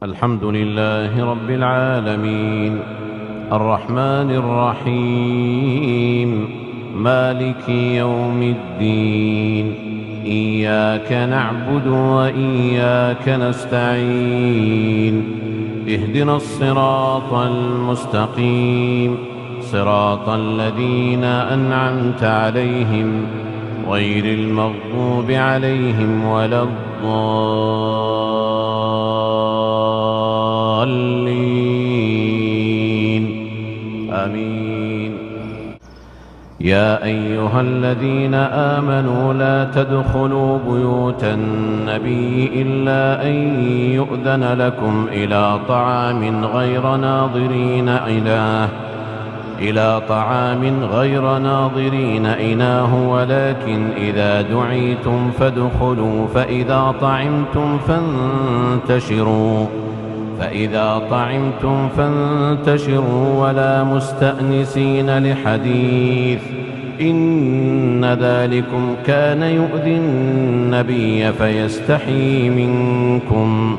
الحمد لله رب العالمين الرحمن الرحيم مالك يوم الدين إياك نعبد وإياك نستعين اهدنا الصراط المستقيم صراط الذين أنعمت عليهم غير المغضوب عليهم ولا الضالين آمين. يا أيها الذين آمنوا لا تدخلوا بيوت النبي إلا أن يؤذن لكم إلى طعام غير ناظرين إناه ولكن إذا دعيتم فادخلوا فإذا طعمتم فانتشروا ولا مستأنسين لحديث إن ذلكم كان يؤذي النبي فيستحيي منكم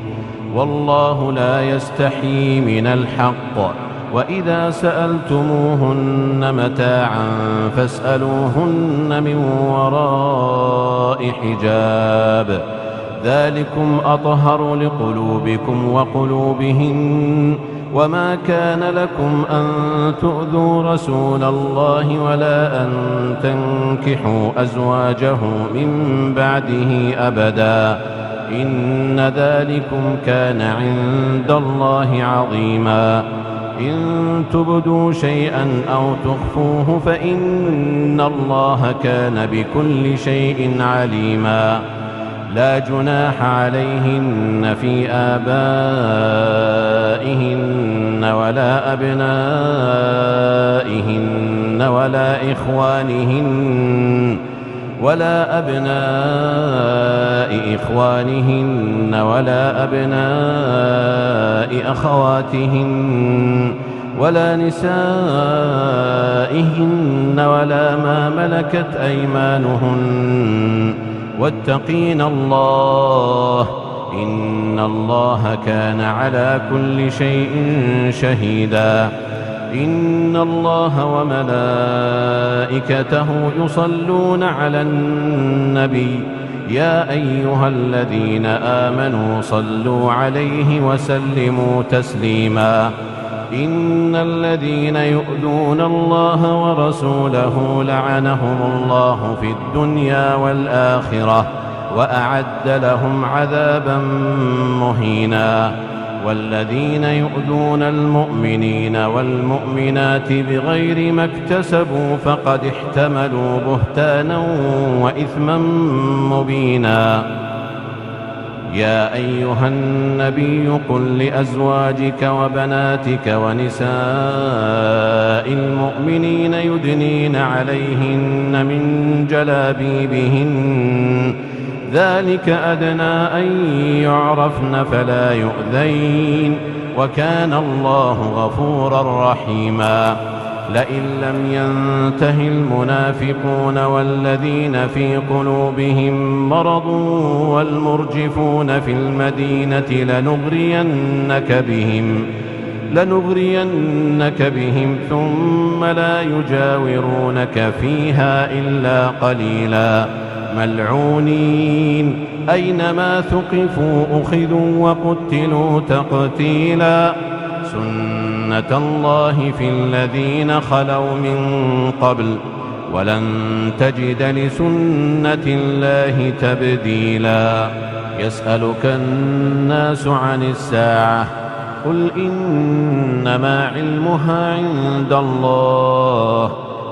والله لا يستحيي من الحق. وإذا سألتموهن متاعا فاسألوهن من وراء حجاب ذلكم أطهر لقلوبكم وقلوبهن. وما كان لكم أن تؤذوا رسول الله ولا أن تنكحوا أزواجه من بعده أبدا إن ذلكم كان عند الله عظيما. إن تبدوا شيئا أو تخفوه فإن الله كان بكل شيء عليما. لا جناح عليهن في آبائهن ولا أبنائهن ولا أبناء إخوانهن ولا أبناء أخواتهن ولا نسائهن ولا ما ملكت أيمانهن واتقين الله إن الله كان على كل شيء شهيدا. إن الله وملائكته يصلون على النبي يا أيها الذين آمنوا صلوا عليه وسلموا تسليما. إن الذين يؤذون الله ورسوله لعنهم الله في الدنيا والآخرة وأعد لهم عذابا مهينا. والذين يؤذون المؤمنين والمؤمنات بغير ما اكتسبوا فقد احتملوا بهتانا وإثما مبينا. يا أيها النبي قل لأزواجك وبناتك ونساء المؤمنين يدنين عليهن من جلابيبهن ذلك أدنى أن يعرفن فلا يؤذين وكان الله غفورا رحيما. لئن لم ينته المنافقون والذين في قلوبهم مرض والمرجفون في المدينة لنغرينك بهم ثم لا يجاورونك فيها إلا قليلا ملعونين أينما ثقفوا أخذوا وقتلوا تقتيلا. سنة الله في الذين خلوا من قبل ولن تجد لسنة الله تبديلا. يسألك الناس عن الساعة قل إنما علمها عند الله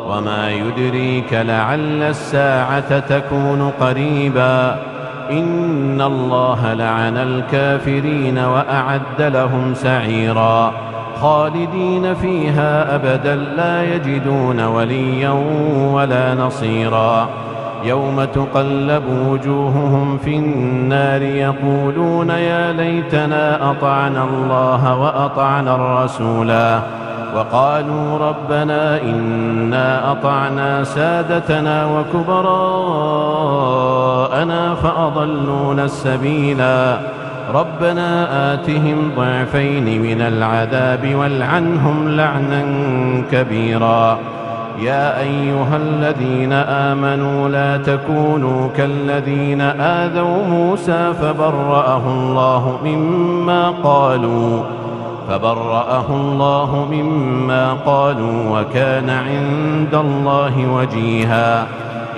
وما يدريك لعل الساعة تكون قريبا. إن الله لعن الكافرين وأعد لهم سعيرا خالدين فيها أبدا لا يجدون وليا ولا نصيرا. يوم تقلب وجوههم في النار يقولون يا ليتنا أطعنا الله وأطعنا الرسولا وقالوا ربنا إنا أطعنا سادتنا وكبراءنا فأضلونا السبيلا ربنا آتهم ضعفين من العذاب والعنهم لعنا كبيرا. يا أيها الذين آمنوا لا تكونوا كالذين آذوا موسى فبرأه الله مما قالوا وكان عند الله وجيها.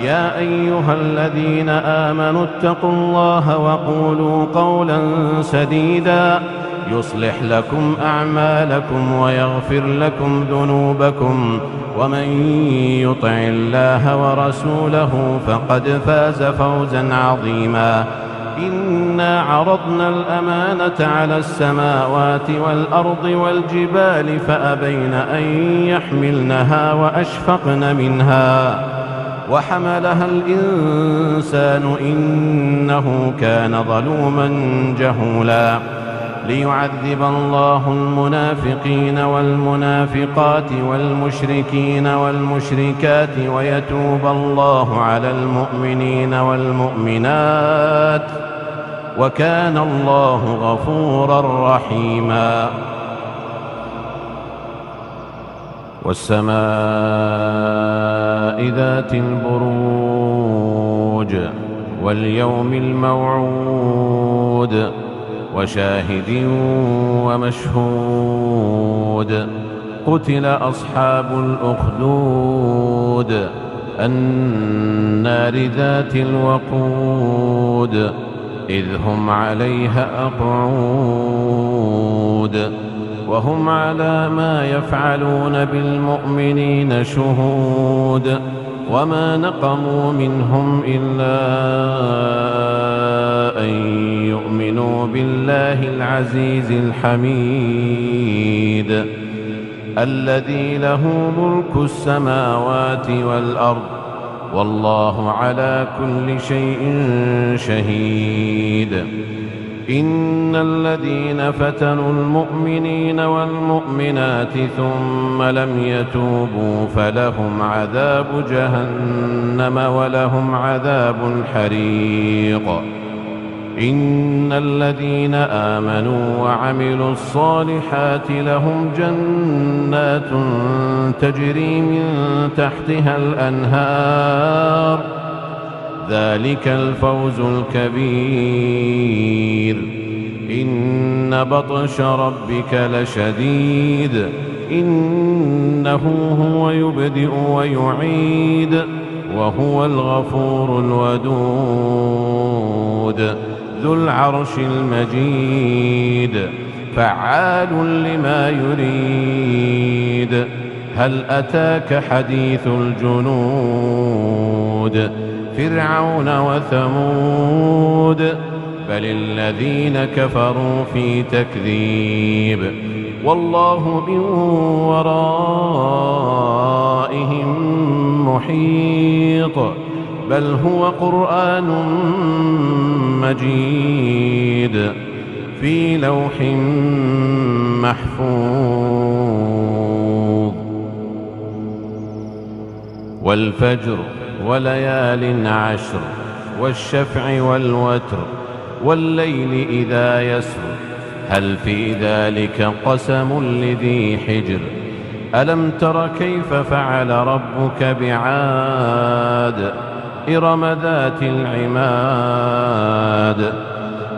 يا أيها الذين آمنوا اتقوا الله وقولوا قولا سديدا يصلح لكم أعمالكم ويغفر لكم ذنوبكم ومن يطع الله ورسوله فقد فاز فوزا عظيما. إنا عرضنا الأمانة على السماوات والأرض والجبال فأبين أن يحملنها وأشفقن منها وحملها الإنسان إنه كان ظلوما جهولا. ليعذب الله المنافقين والمنافقات والمشركين والمشركات ويتوب الله على المؤمنين والمؤمنات وكان الله غفورا رحيما. والسماء ذات البروج واليوم الموعود وشاهد ومشهود. قتل أصحاب الأخدود النار ذات الوقود إذ هم عليها قعود وهم على ما يفعلون بالمؤمنين شهود. وما نقموا منهم إلا أن يؤمنوا بالله العزيز الحميد الذي له ملك السماوات والأرض والله على كل شيء شهيد. إن الذين فتنوا المؤمنين والمؤمنات ثم لم يتوبوا فلهم عذاب جهنم ولهم عذاب الحريق. إن الذين آمنوا وعملوا الصالحات لهم جنات تجري من تحتها الأنهار ذلك الفوز الكبير. إن بطش ربك لشديد إنه هو يبدئ ويعيد وهو الغفور الودود ذو العرش المجيد فعال لما يريد. هل أتاك حديث الجنود فرعون وثمود بل الذين كفروا في تكذيب والله من ورائهم محيط. بل هو قرآن مجيد في لوح محفوظ. والفجر وليال عشر والشفع والوتر والليل إذا يسر هل في ذلك قسم لذي حجر. ألم تر كيف فعل ربك بعاد إرم ذات العماد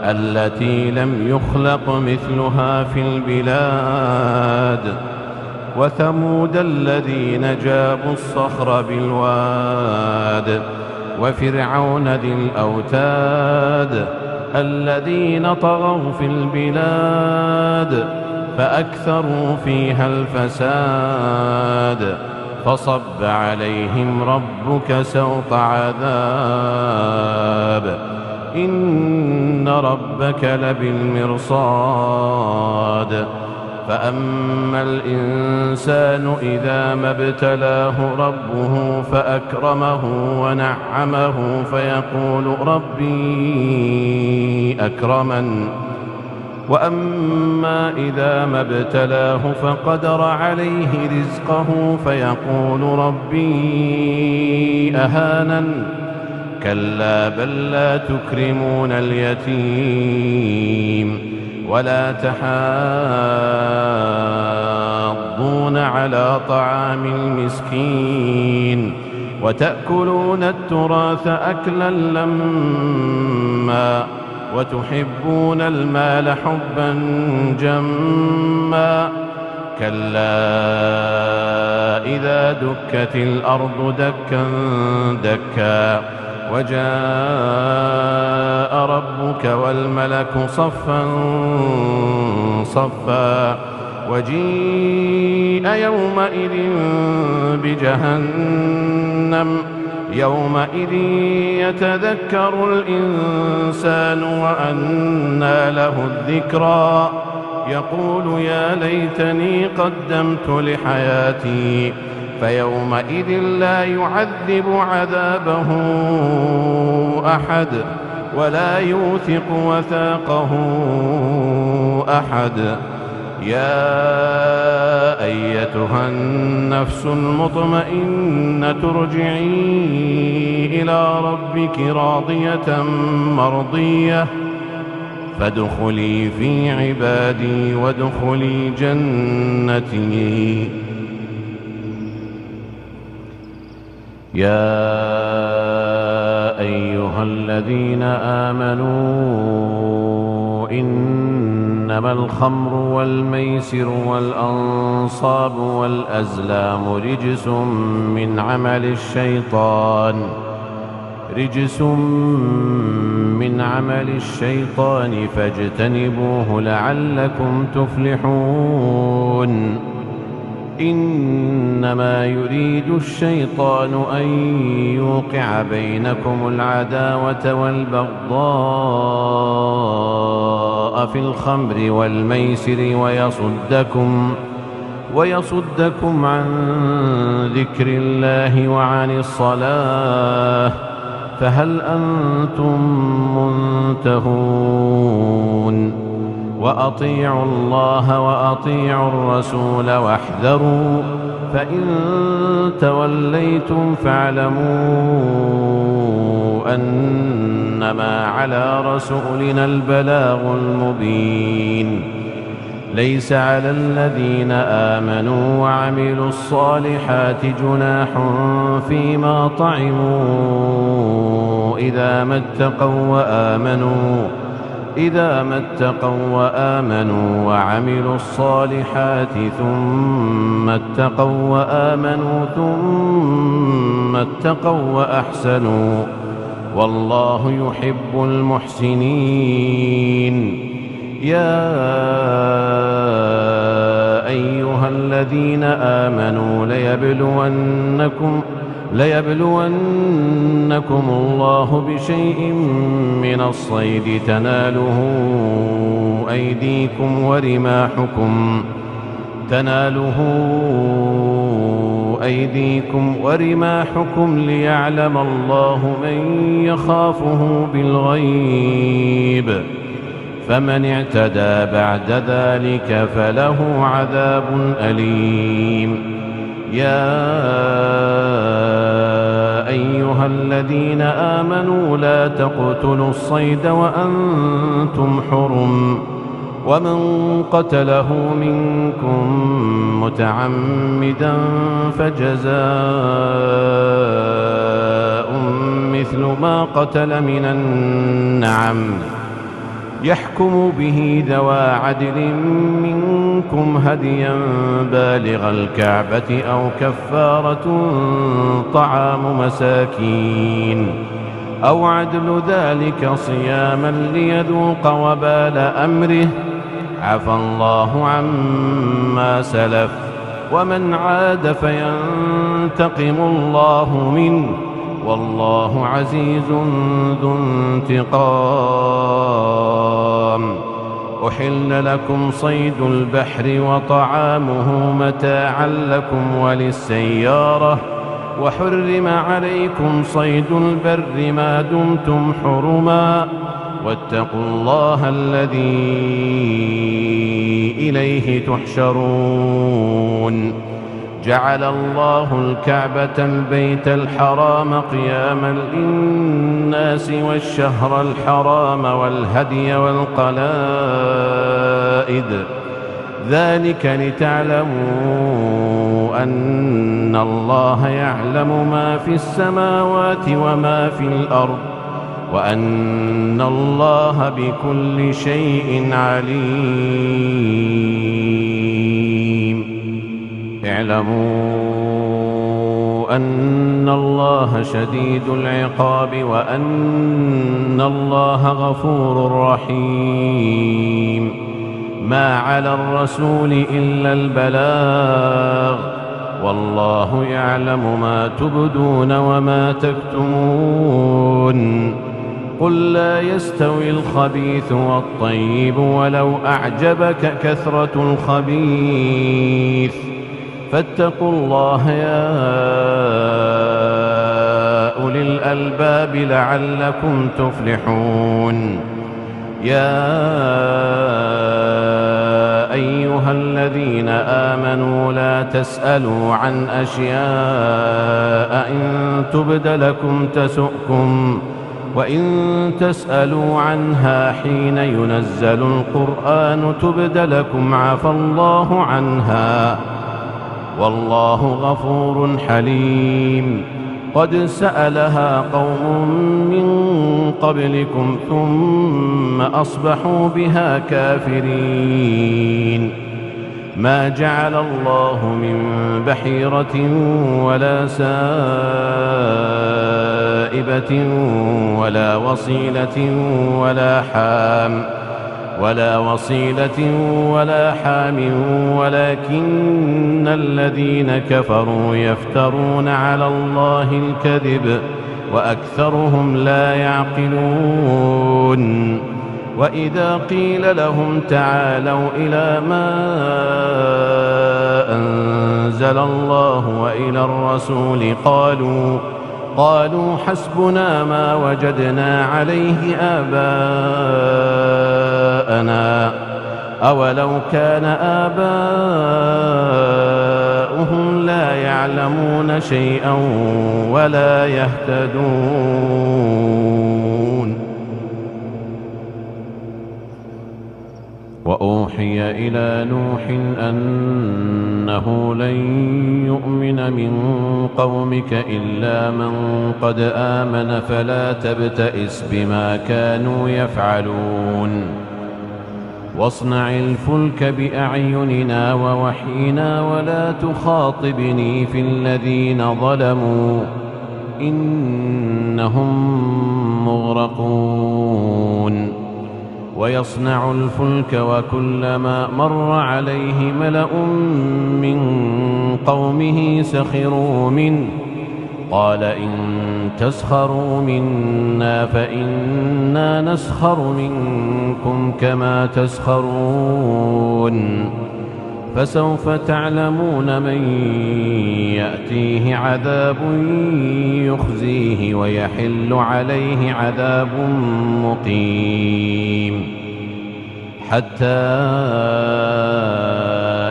التي لم يخلق مثلها في البلاد. وثمود الذين جابوا الصخر بالواد وفرعون ذي الأوتاد الذين طغوا في البلاد فأكثروا فيها الفساد. فصب عليهم ربك سوط عذاب إن ربك لبالمرصاد. فأما الإنسان إذا ما ابتلاه ربه فأكرمه ونعمه فيقول ربي أكرمن وأما إذا ما ابتلاه فقدر عليه رزقه فيقول ربي أهانن كلا بل لا تكرمون اليتيم ولا تحاضون على طعام المسكين وتأكلون التراث أكلا لما وتحبون المال حبا جما كلا إذا دكت الأرض دكا دكا وجاء ربك والملك صفا صفا وجيء يومئذ بجهنم يومئذ يتذكر الإنسان وأنى له الذكرى يقول يا ليتني قدمت لحياتي فيومئذ لا يعذب عذابه أحد ولا يوثق وثاقه أحد يا أيتها النفس المطمئنة ارجعي إلى ربك راضية مرضية فادخلي في عبادي وادخلي جنتي يا أيها الذين آمنوا إنما الخمر والميسر والأنصاب والأزلام رجس من عمل الشيطان فاجتنبوه لعلكم تفلحون إنما يريد الشيطان أن يوقع بينكم العداوة والبغضاء في الخمر والميسر ويصدكم عن ذكر الله وعن الصلاة فهل أنتم منتهون وأطيعوا الله وأطيعوا الرسول واحذروا فإن توليتم فاعلموا أنما على رسولنا البلاغ المبين ليس على الذين آمنوا وعملوا الصالحات جناح فيما طعموا إذا ما اتقوا وآمنوا وعملوا الصالحات ثم اتقوا وأحسنوا والله يحب المحسنين يا أيها الذين آمنوا ليبلونكم الله بشيء من الصيد تناله أيديكم ورماحكم ليعلم الله من يخافه بالغيب فمن اعتدى بعد ذلك فله عذاب أليم يا أيها الذين آمنوا لا تقتلوا الصيد وأنتم حرم ومن قتله منكم متعمدا فجزاء مثل ما قتل من النعم يحكم به ذوى عدل منكم هديا بالغ الكعبة أو كفارة طعام مساكين أو عدل ذلك صياما ليذوق وبال أمره عفى الله عما سلف ومن عاد فينتقم الله منه والله عزيز ذو انتقام أحل لكم صيد البحر وطعامه متاعا لكم وللسيارة وحرم عليكم صيد البر ما دمتم حرما واتقوا الله الذي إليه تحشرون جعل الله الكعبة البيت الحرام قياما للناس والشهر الحرام والهدي والقلائد ذلك لتعلموا أن الله يعلم ما في السماوات وما في الأرض وأن الله بكل شيء عليم. اعلموا أن الله شديد العقاب وأن الله غفور رحيم. ما على الرسول إلا البلاغ والله يعلم ما تبدون وما تكتمون. قل لا يستوي الخبيث والطيب ولو أعجبك كثرة الخبيث فاتقوا الله يا أولي الألباب لعلكم تفلحون. يا أيها الذين آمنوا لا تسألوا عن أشياء إن تبد لكم تسؤكم وإن تسألوا عنها حين ينزل القرآن تبد لكم عفى الله عنها والله غفور حليم. قد سألها قوم من قبلكم ثم أصبحوا بها كافرين. ما جعل الله من بحيرة ولا سائبة ولا وصيلة ولا حام ولكن الذين كفروا يفترون على الله الكذب وأكثرهم لا يعقلون. وإذا قيل لهم تعالوا إلى ما أنزل الله وإلى الرسول قالوا حسبنا ما وجدنا عليه آباءنا أولو كان آباؤهم لا يعلمون شيئا ولا يهتدون. وأوحي إلى نوح أنه لن يؤمن من قومك إلا من قد آمن فلا تبتئس بما كانوا يفعلون. واصنع الفلك بأعيننا ووحينا ولا تخاطبني في الذين ظلموا إنهم مغرقون. ويصنع الفلك وكلما مر عليه ملأ من قومه سخروا منه قال إن تسخروا منا فإنا نسخر منكم كما تسخرون. فسوف تعلمون من يأتيه عذاب يخزيه ويحل عليه عذاب مقيم. حتى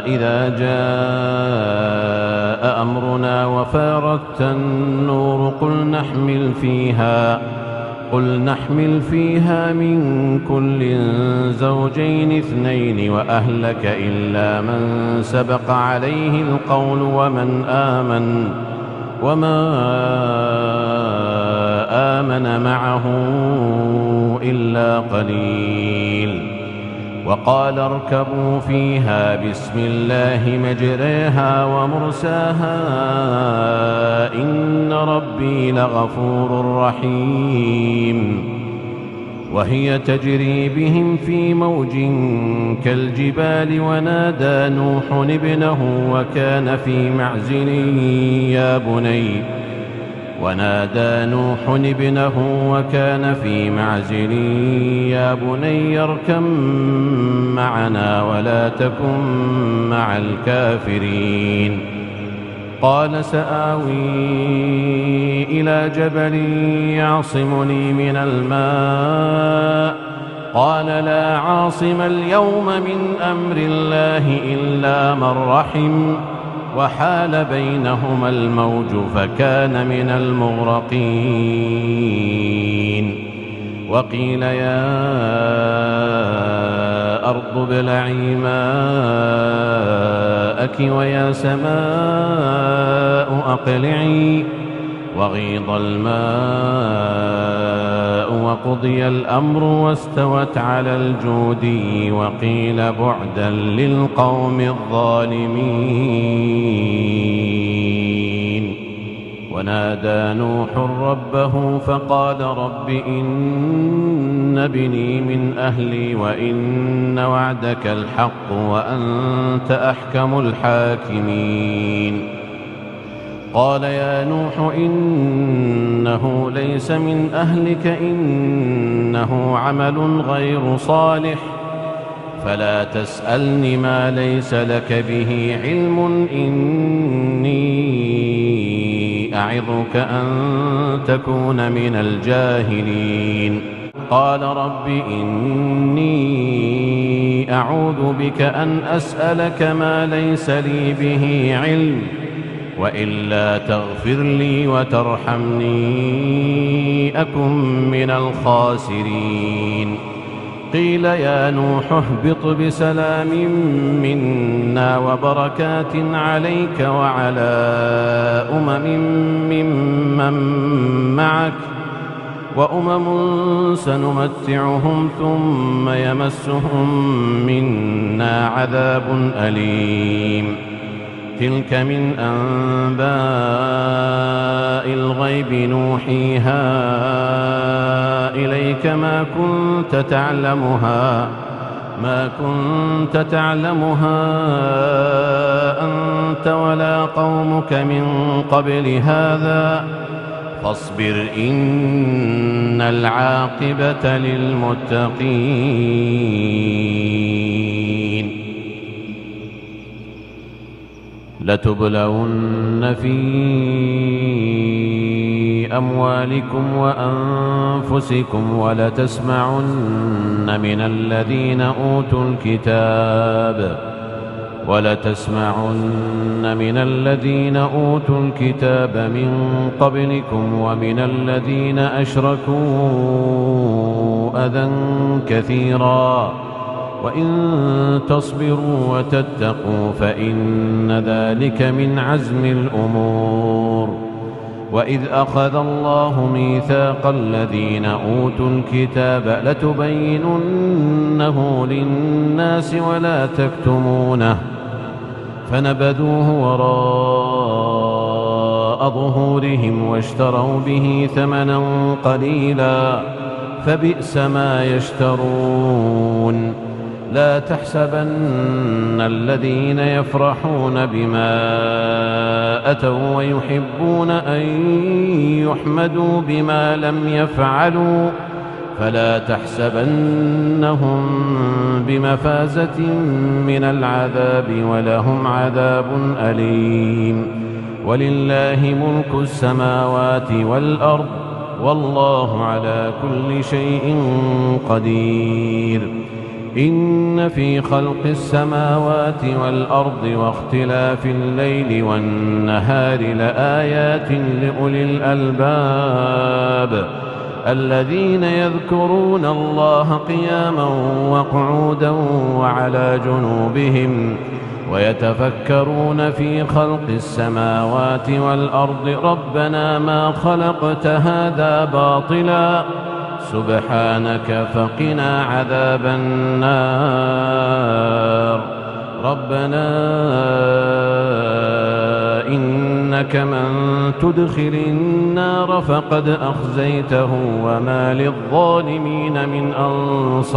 إذا جاء أمرنا وفارت النور قل نحمل فيها من كل زوجين اثنين وأهلك إلا من سبق عليه القول وما آمن معه إلا قليل. وقال اركبوا فيها بسم الله مجريها ومرساها إن ربي لغفور رحيم. وهي تجري بهم في موج كالجبال ونادى نوح ابنه وكان في معزل يا بني اركب معنا ولا تكن مع الكافرين. قال سآوي إلى جبل يعصمني من الماء قال لا عاصم اليوم من أمر الله إلا من رحم وحال بينهما الموج فكان من المغرقين. وقيل يا أرض ابلعي ماءك ويا سماء أقلعي وغيض الماء وقضي الأمر واستوت على الجودي وقيل بعدا للقوم الظالمين. ونادى نوح ربه فقال رب إن ابني من أهلي وإن وعدك الحق وأنت أحكم الحاكمين. قال يا نوح إنه ليس من أهلك إنه عمل غير صالح فلا تسألني ما ليس لك به علم إني أعظك أن تكون من الجاهلين. قال رب إني أعوذ بك أن أسألك ما ليس لي به علم وإلا تغفر لي وترحمني أكن من الخاسرين. قيل يا نوح اهبط بسلام منا وبركات عليك وعلى ممن معك وأمم سنمتعهم ثم يمسهم منا عذاب أليم. تلك من أنباء الغيب نوحيها إليك ما كنت تعلمها أنت ولا قومك من قبل هذا فاصبر إن العاقبة للمتقين. لتبلون في أموالكم وأنفسكم ولتسمعن من الذين أوتوا الكتاب من قبلكم ومن الذين أشركوا أذى كثيرا وإن تصبروا وتتقوا فإن ذلك من عزم الأمور. وإذ أخذ الله ميثاق الذين أوتوا الكتاب لتبيننه للناس ولا تكتمونه فنبذوه وراء ظهورهم واشتروا به ثمنا قليلا فبئس ما يشترون. لا تحسبن الذين يفرحون بما أتوا ويحبون أن يحمدوا بما لم يفعلوا فلا تحسبنهم بمفازة من العذاب ولهم عذاب أليم. ولله ملك السماوات والأرض والله على كل شيء قدير. إن في خلق السماوات والأرض واختلاف الليل والنهار لآيات لأولي الألباب الذين يذكرون الله قياما وقعودا وعلى جنوبهم ويتفكرون في خلق السماوات والأرض ربنا ما خلقت هذا باطلا سبحانك فقنا عذاب النار. ربنا إنك من تدخل النار فقد أخزيته وما للظالمين من أنصار.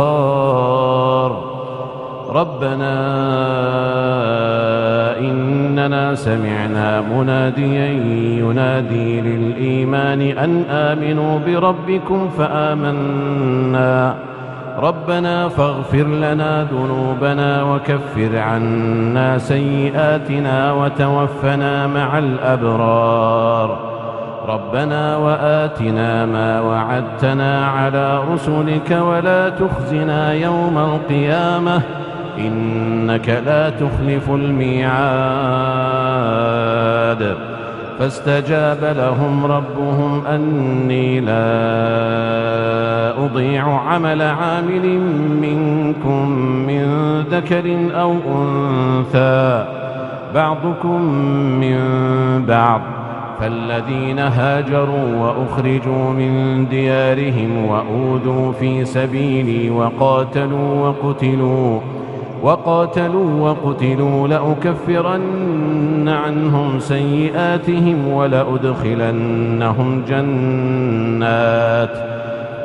ربنا إننا سمعنا مناديا ينادي للإيمان أن آمنوا بربكم فآمنا ربنا فاغفر لنا ذنوبنا وكفر عنا سيئاتنا وتوفنا مع الأبرار. ربنا وآتنا ما وعدتنا على رسلك ولا تخزنا يوم القيامة إنك لا تخلف الميعاد. فاستجاب لهم ربهم أني لا أضيع عمل عامل منكم من ذكر أو أنثى بعضكم من بعض. فالذين هاجروا وأخرجوا من ديارهم وأوذوا في سبيلي وقاتلوا وقتلوا لأكفرن عنهم سيئاتهم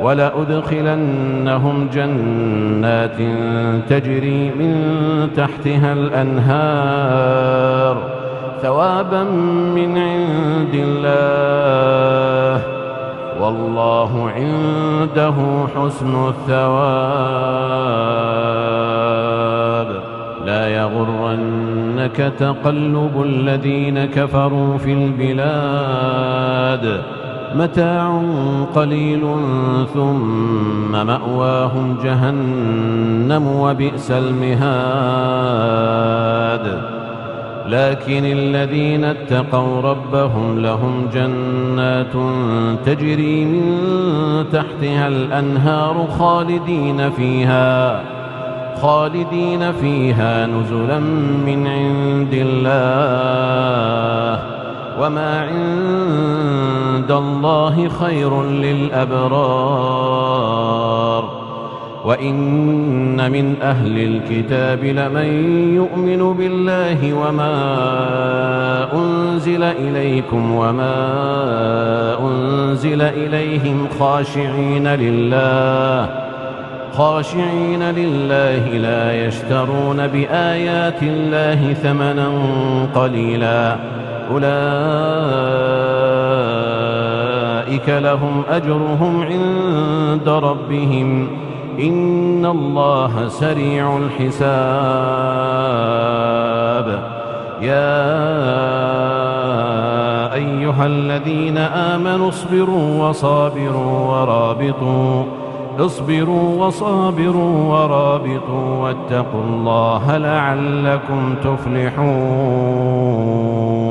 ولأدخلنهم جنات تجري من تحتها الأنهار ثوابا من عند الله والله عنده حسن الثواب. لا يغرنك تقلب الذين كفروا في البلاد متاع قليل ثم مأواهم جهنم وبئس المهاد. لكن الذين اتقوا ربهم لهم جنات تجري من تحتها الأنهار خالدين فيها نزلا من عند الله وما عند الله خير للأبرار. وإن من أهل الكتاب لمن يؤمن بالله وما أنزل إليكم وما أنزل إليهم خاشعين لله لا يشترون بآيات الله ثمنا قليلا أولئك لهم أجرهم عند ربهم إن الله سريع الحساب. يا أيها الذين آمنوا اصبروا وصابروا ورابطوا واتقوا الله لعلكم تفلحون.